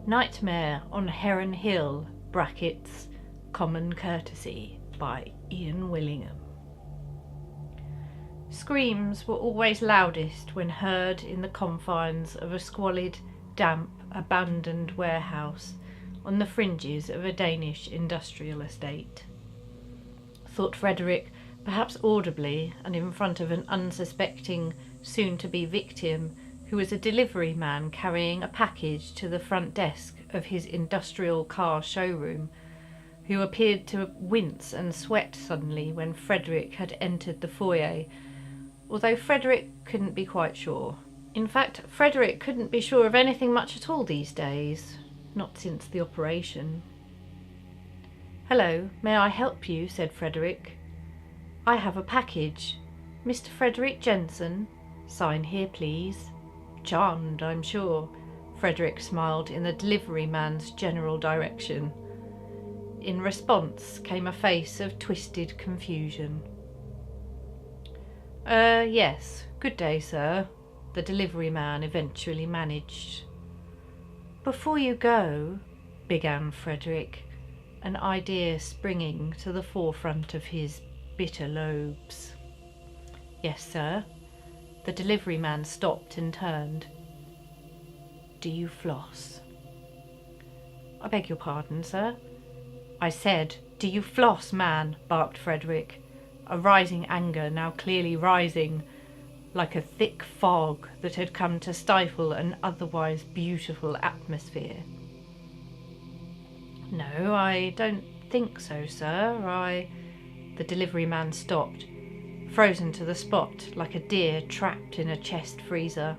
Nightmare on Heron Hill (brackets Common Courtesy) by Ian Willingham. Screams were always loudest when heard in the confines of a squalid, damp, abandoned warehouse on the fringes of a Danish industrial estate. Thought Frederick, perhaps audibly and in front of an unsuspecting, soon-to-be victim who was a delivery man carrying a package to the front desk of his industrial car showroom, who appeared to wince and sweat suddenly when Frederick had entered the foyer, although Frederick couldn't be quite sure. In fact, Frederick couldn't be sure of anything much at all these days, not since the operation. "Hello, may I help you?" said Frederick. "I have a package. Mr. Frederick Jensen. Sign here, please." "Charmed, I'm sure." Frederick smiled in the delivery man's general direction. In response came a face of twisted confusion. Yes, good day, sir," the delivery man eventually managed. "Before you go," began Frederick, an idea springing to the forefront of his bitter lobes. "Yes, sir." The delivery man stopped and turned. "Do you floss?" "I beg your pardon, sir?" "I said, do you floss, man?" barked Frederick, a rising anger now clearly rising, like a thick fog that had come to stifle an otherwise beautiful atmosphere. "No, I don't think so, sir. The delivery man stopped, frozen to the spot like a deer trapped in a chest freezer,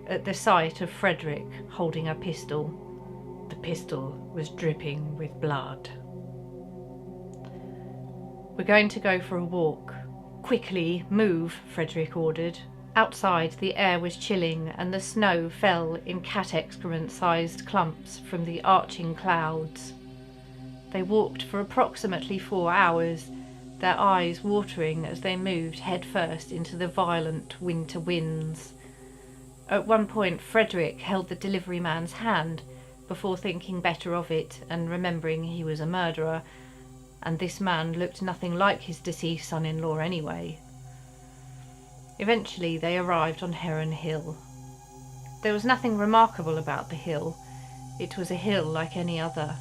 at the sight of Frederick holding a pistol. The pistol was dripping with blood. "We're going to go for a walk. Quickly, move," Frederick ordered. Outside the air was chilling and the snow fell in cat excrement-sized clumps from the arching clouds. They walked for approximately 4 hours, their eyes watering as they moved headfirst into the violent winter winds. At one point Frederick held the delivery man's hand before thinking better of it and remembering he was a murderer, and this man looked nothing like his deceased son-in-law anyway. Eventually they arrived on Heron Hill. There was nothing remarkable about the hill. It was a hill like any other.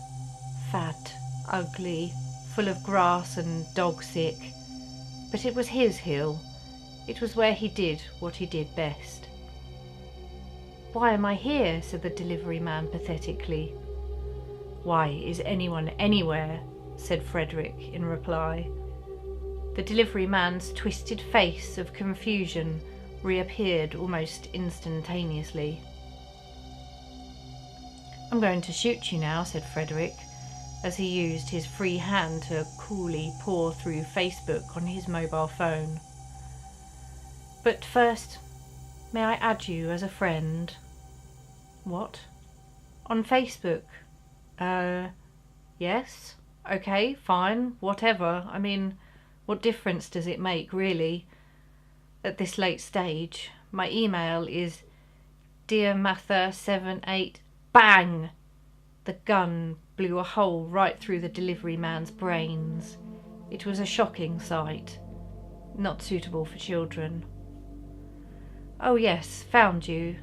Fat, ugly, full of grass and dog-sick. But it was his hill. It was where he did what he did best. "Why am I here?" said the delivery man pathetically. "Why is anyone anywhere?" said Frederick in reply. The delivery man's twisted face of confusion reappeared almost instantaneously. "I'm going to shoot you now," said Frederick, as he used his free hand to coolly pore through Facebook on his mobile phone. "But first, may I add you as a friend?" "What? On Facebook?" Yes? Okay, fine, whatever. I mean, what difference does it make, really? At this late stage, my email is dearmather78. Bang! The gun blew a hole right through the delivery man's brains. It was a shocking sight, not suitable for children. "Oh yes, found you.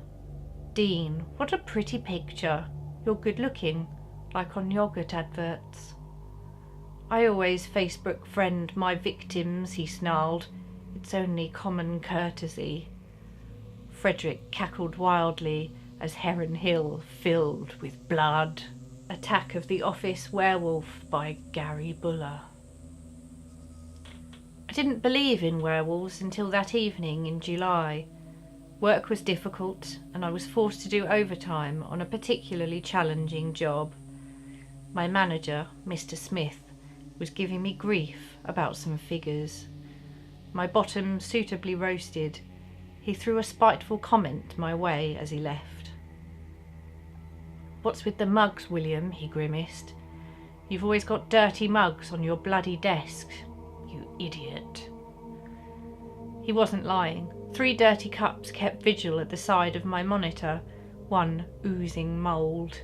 Dean, what a pretty picture. You're good looking, like on yogurt adverts." "I always Facebook friend my victims," he snarled. "It's only common courtesy." Frederick cackled wildly as Heron Hill filled with blood. Attack of the Office Werewolf by Gary Buller. I didn't believe in werewolves until that evening in July. Work was difficult and I was forced to do overtime on a particularly challenging job. My manager, Mr. Smith, was giving me grief about some figures. My bottom suitably roasted, he threw a spiteful comment my way as he left. "What's with the mugs, William?" he grimaced. "You've always got dirty mugs on your bloody desk, you idiot." He wasn't lying. 3 dirty cups kept vigil at the side of my monitor, one oozing mould.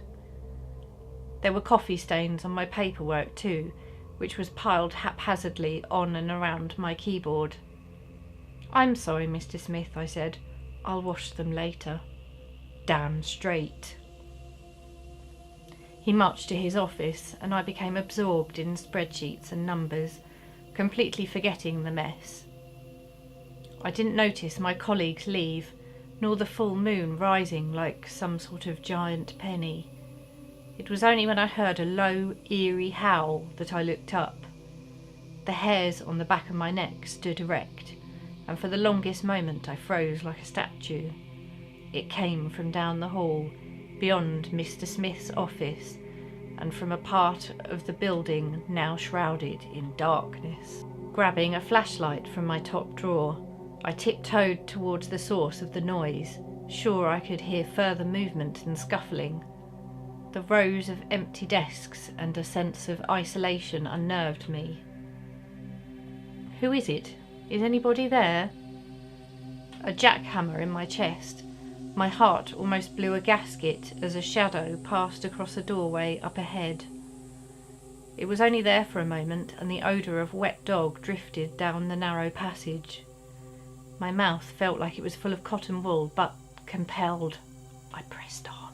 There were coffee stains on my paperwork too, which was piled haphazardly on and around my keyboard. "I'm sorry, Mr. Smith," I said. "I'll wash them later." "Damn straight." He marched to his office, and I became absorbed in spreadsheets and numbers, completely forgetting the mess. I didn't notice my colleagues leave, nor the full moon rising like some sort of giant penny. It was only when I heard a low, eerie howl that I looked up. The hairs on the back of my neck stood erect, and for the longest moment I froze like a statue. It came from down the hall, beyond Mr. Smith's office, and from a part of the building now shrouded in darkness. Grabbing a flashlight from my top drawer, I tiptoed towards the source of the noise, sure I could hear further movement and scuffling. The rows of empty desks and a sense of isolation unnerved me. "Who is it? Is anybody there?" A jackhammer in my chest. My heart almost blew a gasket as a shadow passed across a doorway up ahead. It was only there for a moment, and the odour of wet dog drifted down the narrow passage. My mouth felt like it was full of cotton wool, but compelled, I pressed on.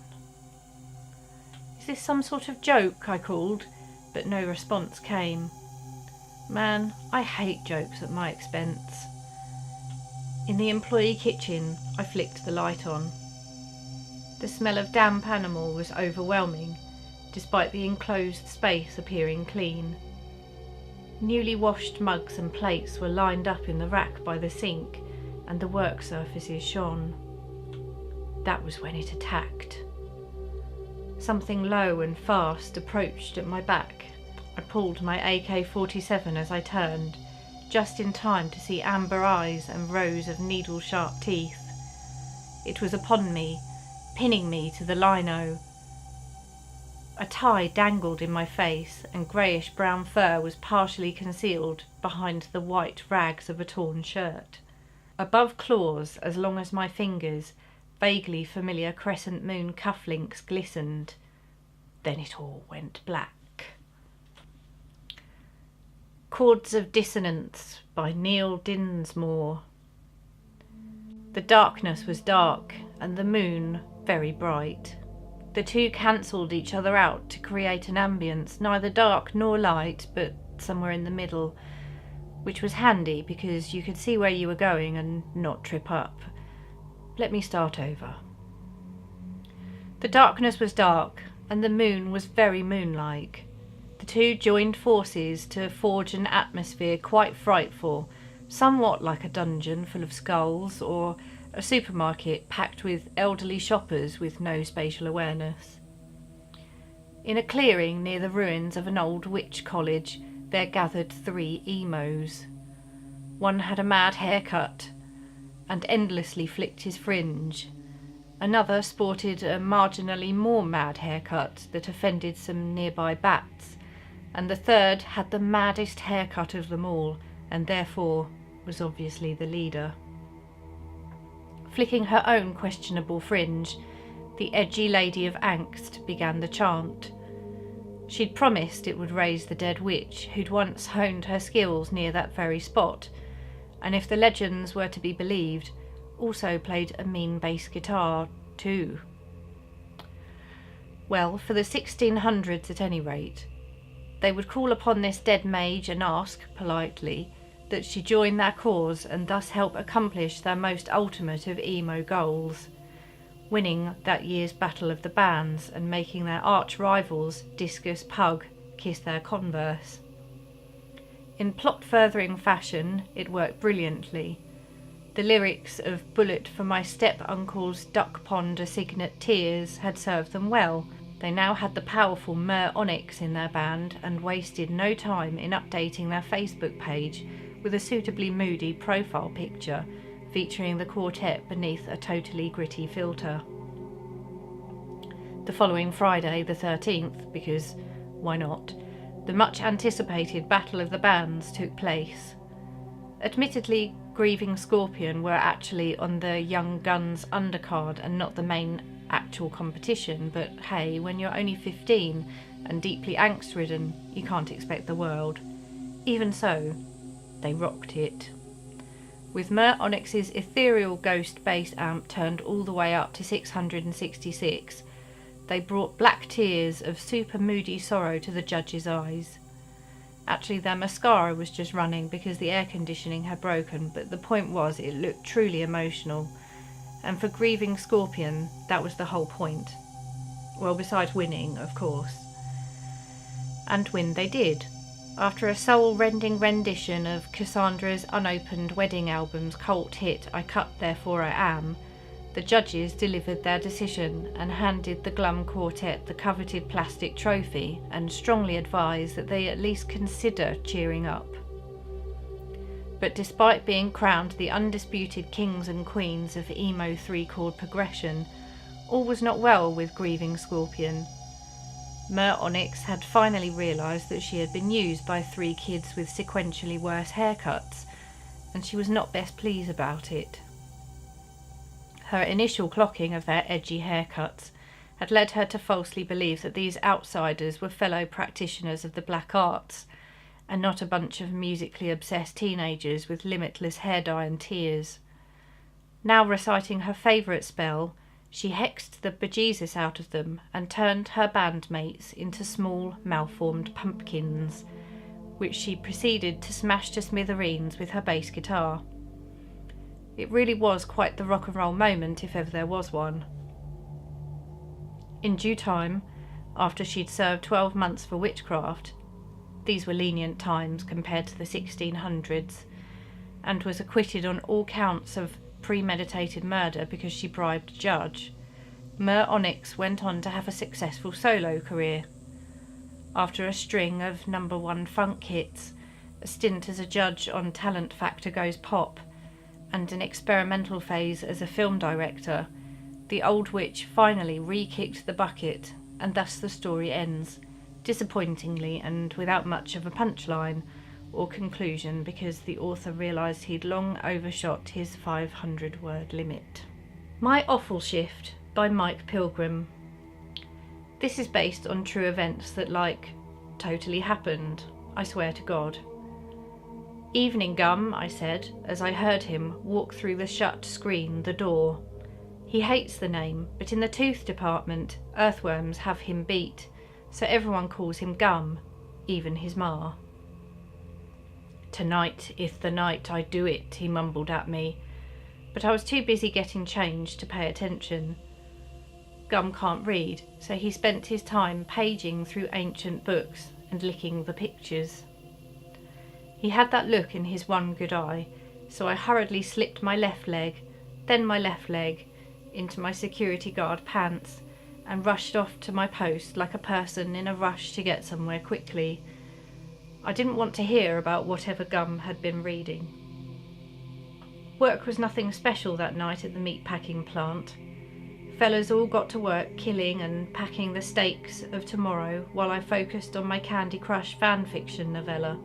"Is this some sort of joke?" I called, but no response came. Man, I hate jokes at my expense. In the employee kitchen, I flicked the light on. The smell of damp animal was overwhelming, despite the enclosed space appearing clean. Newly washed mugs and plates were lined up in the rack by the sink, and the work surfaces shone. That was when it attacked. Something low and fast approached at my back. I pulled my AK-47 as I turned, just in time to see amber eyes and rows of needle-sharp teeth. It was upon me, pinning me to the lino. A tie dangled in my face, and greyish-brown fur was partially concealed behind the white rags of a torn shirt. Above claws as long as my fingers, vaguely familiar crescent moon cufflinks glistened. Then it all went black. Chords of Dissonance by Neil Dinsmore. The darkness was dark, and the moon very bright. The two cancelled each other out to create an ambience neither dark nor light, but somewhere in the middle, which was handy because you could see where you were going and not trip up. Let me start over. The darkness was dark, and the moon was very moon-like. The two joined forces to forge an atmosphere quite frightful, somewhat like a dungeon full of skulls or a supermarket packed with elderly shoppers with no spatial awareness. In a clearing near the ruins of an old witch college, there gathered 3 emos. One had a mad haircut and endlessly flicked his fringe. Another sported a marginally more mad haircut that offended some nearby bats, and the third had the maddest haircut of them all, and therefore was obviously the leader. Flicking her own questionable fringe, the edgy lady of angst began the chant. She'd promised it would raise the dead witch who'd once honed her skills near that very spot, and if the legends were to be believed, also played a mean bass guitar too. Well, for the 1600s at any rate, they would call upon this dead mage and ask, politely, that she join their cause and thus help accomplish their most ultimate of emo goals, winning that year's Battle of the Bands and making their arch-rivals, Discus Pug, kiss their converse. In plot-furthering fashion, it worked brilliantly. The lyrics of Bullet for My Step-Uncle's Duck Pond Assignate Tears had served them well. They now had the powerful Mer Onyx in their band and wasted no time in updating their Facebook page with a suitably moody profile picture featuring the quartet beneath a totally gritty filter. The following Friday, the 13th, because why not, the much anticipated Battle of the Bands took place. Admittedly, Grieving Scorpion were actually on the Young Guns undercard and not the main actual competition, but hey, when you're only 15 and deeply angst-ridden, you can't expect the world. Even so, they rocked it. With Mert Onyx's ethereal ghost bass amp turned all the way up to 666, they brought black tears of super moody sorrow to the judge's eyes. Actually, their mascara was just running because the air conditioning had broken, but the point was it looked truly emotional. And for Grieving Scorpion, that was the whole point. Well, besides winning, of course. And win they did. After a soul-rending rendition of Cassandra's unopened wedding album's cult hit I Cut Therefore I Am, the judges delivered their decision and handed the glum quartet the coveted plastic trophy and strongly advised that they at least consider cheering up. But despite being crowned the undisputed kings and queens of emo three-chord progression, all was not well with Grieving Scorpion. Mert Onyx had finally realised that she had been used by 3 kids with sequentially worse haircuts, and she was not best pleased about it. Her initial clocking of their edgy haircuts had led her to falsely believe that these outsiders were fellow practitioners of the black arts, and not a bunch of musically obsessed teenagers with limitless hair dye and tears. Now reciting her favourite spell, she hexed the bejesus out of them and turned her bandmates into small, malformed pumpkins, which she proceeded to smash to smithereens with her bass guitar. It really was quite the rock and roll moment, if ever there was one. In due time, after she'd served 12 months for witchcraft, these were lenient times compared to the 1600s, and was acquitted on all counts of premeditated murder because she bribed a judge, Mert Onyx went on to have a successful solo career. After a string of #1 funk hits, a stint as a judge on Talent Factor Goes Pop, and an experimental phase as a film director, the old witch finally re-kicked the bucket, and thus the story ends, disappointingly and without much of a punchline or conclusion, because the author realised he'd long overshot his 500-word limit. My Awful Shift by Mike Pilgrim. This is based on true events that, totally happened, I swear to God. "Evening, Gum," I said, as I heard him walk through the shut screen, the door. He hates the name, but in the tooth department, earthworms have him beat, so everyone calls him Gum, even his ma. "Tonight ith the night I do it," he mumbled at me, but I was too busy getting changed to pay attention. Gum can't read, so he spent his time paging through ancient books and licking the pictures. He had that look in his one good eye, so I hurriedly slipped my left leg, then my left leg, into my security guard pants, and rushed off to my post like a person in a rush to get somewhere quickly. I didn't want to hear about whatever Gum had been reading. Work was nothing special that night at the meatpacking plant. Fellas all got to work killing and packing the steaks of tomorrow while I focused on my Candy Crush fanfiction novella.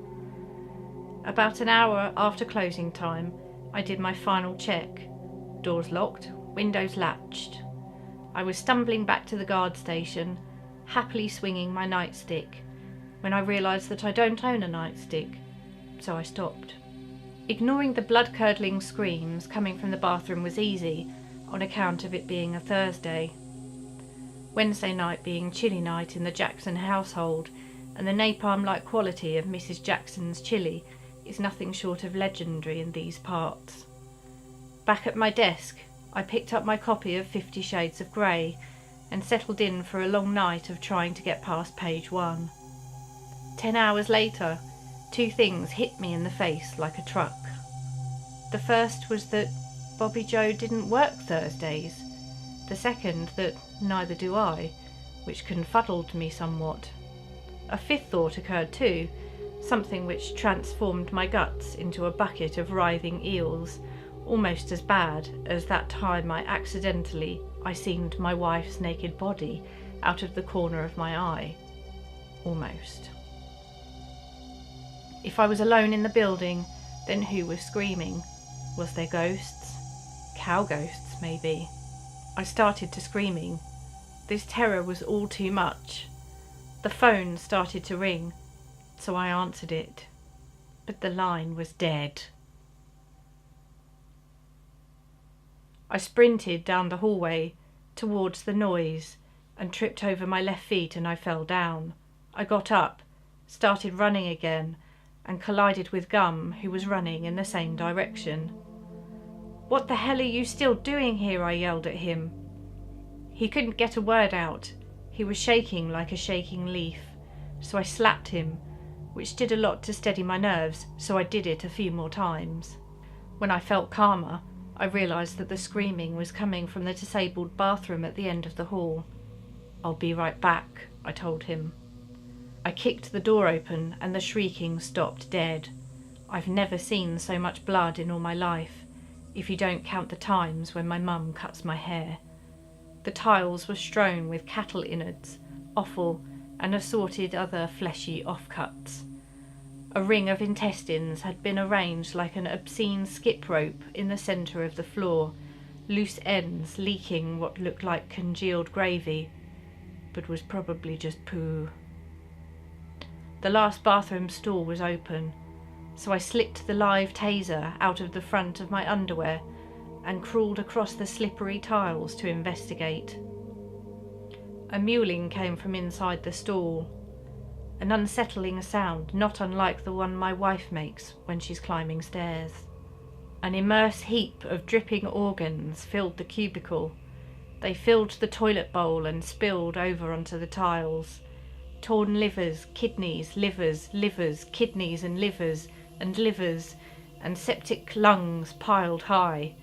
About an hour after closing time, I did my final check. Doors locked, windows latched. I was stumbling back to the guard station, happily swinging my nightstick, when I realised that I don't own a nightstick, so I stopped. Ignoring the blood-curdling screams coming from the bathroom was easy, on account of it being a Thursday. Wednesday night being chilli night in the Jackson household, and the napalm-like quality of Mrs. Jackson's chili is nothing short of legendary in these parts. Back at my desk, I picked up my copy of 50 Shades of Grey and settled in for a long night of trying to get past page 1. 10 hours later, 2 things hit me in the face like a truck. The first was that Bobby Joe didn't work Thursdays. The second, that neither do I, which confuddled me somewhat. A fifth thought occurred too, something which transformed my guts into a bucket of writhing eels, almost as bad as that time I seen my wife's naked body out of the corner of my eye. Almost. If I was alone in the building, then who was screaming? Was there ghosts? Cow ghosts, maybe. I started to screaming. This terror was all too much. The phone started to ring, so I answered it, but the line was dead. I sprinted down the hallway towards the noise and tripped over my left feet, and I fell down. I got up, started running again, and collided with Gum, who was running in the same direction. "What the hell are you still doing here?" I yelled at him. He couldn't get a word out. He was shaking like a shaking leaf, so I slapped him, which did a lot to steady my nerves, so I did it a few more times. When I felt calmer, I realised that the screaming was coming from the disabled bathroom at the end of the hall. "I'll be right back," I told him. I kicked the door open and the shrieking stopped dead. I've never seen so much blood in all my life, if you don't count the times when my mum cuts my hair. The tiles were strewn with cattle innards, offal, and assorted other fleshy offcuts. A ring of intestines had been arranged like an obscene skip rope in the centre of the floor, loose ends leaking what looked like congealed gravy, but was probably just poo. The last bathroom stall was open, so I slipped the live taser out of the front of my underwear and crawled across the slippery tiles to investigate. A mewling came from inside the stall, an unsettling sound not unlike the one my wife makes when she's climbing stairs. An immense heap of dripping organs filled the cubicle. They filled the toilet bowl and spilled over onto the tiles. Torn livers, kidneys, livers, kidneys and livers, and septic lungs piled high.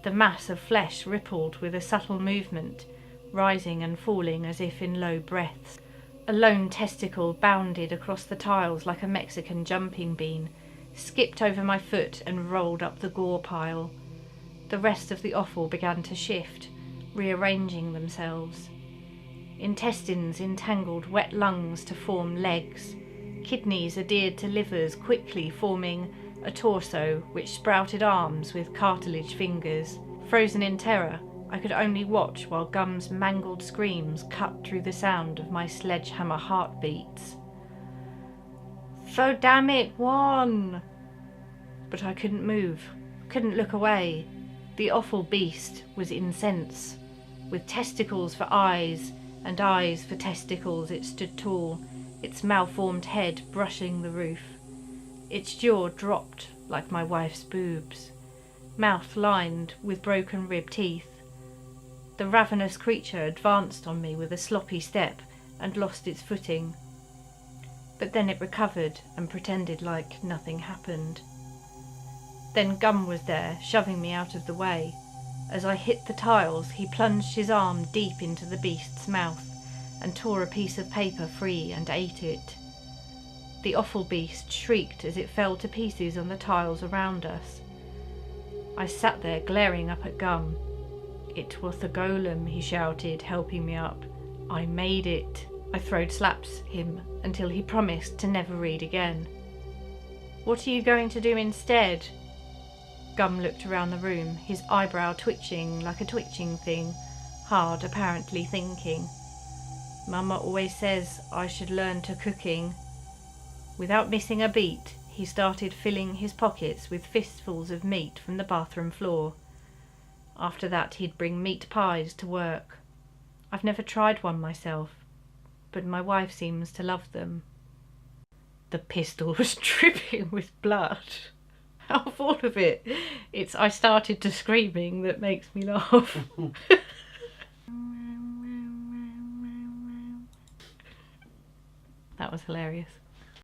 The mass of flesh rippled with a subtle movement, rising and falling as if in low breaths. A lone testicle bounded across the tiles like a Mexican jumping bean, skipped over my foot and rolled up the gore pile. The rest of the offal began to shift, rearranging themselves. Intestines entangled wet lungs to form legs. Kidneys adhered to livers, quickly forming a torso which sprouted arms with cartilage fingers. Frozen in terror, I could only watch while Gum's mangled screams cut through the sound of my sledgehammer heartbeats. "So damn it, one!" But I couldn't move, couldn't look away. The awful beast was incense. With testicles for eyes and eyes for testicles, it stood tall, its malformed head brushing the roof. Its jaw dropped like my wife's boobs, mouth lined with broken rib teeth. The ravenous creature advanced on me with a sloppy step and lost its footing. But then it recovered and pretended like nothing happened. Then Gum was there, shoving me out of the way. As I hit the tiles, he plunged his arm deep into the beast's mouth and tore a piece of paper free and ate it. The awful beast shrieked as it fell to pieces on the tiles around us. I sat there glaring up at Gum. "It was the golem," he shouted, helping me up. "I made it." I throwed slaps him until he promised to never read again. "What are you going to do instead?" Gum looked around the room, his eyebrow twitching like a twitching thing, hard apparently thinking. "Mama always says I should learn to cooking." Without missing a beat, he started filling his pockets with fistfuls of meat from the bathroom floor. After that he'd bring meat pies to work. I've never tried one myself, but my wife seems to love them. The pistol was dripping with blood. Out of all of it, it's I started to screaming that makes me laugh. That was hilarious.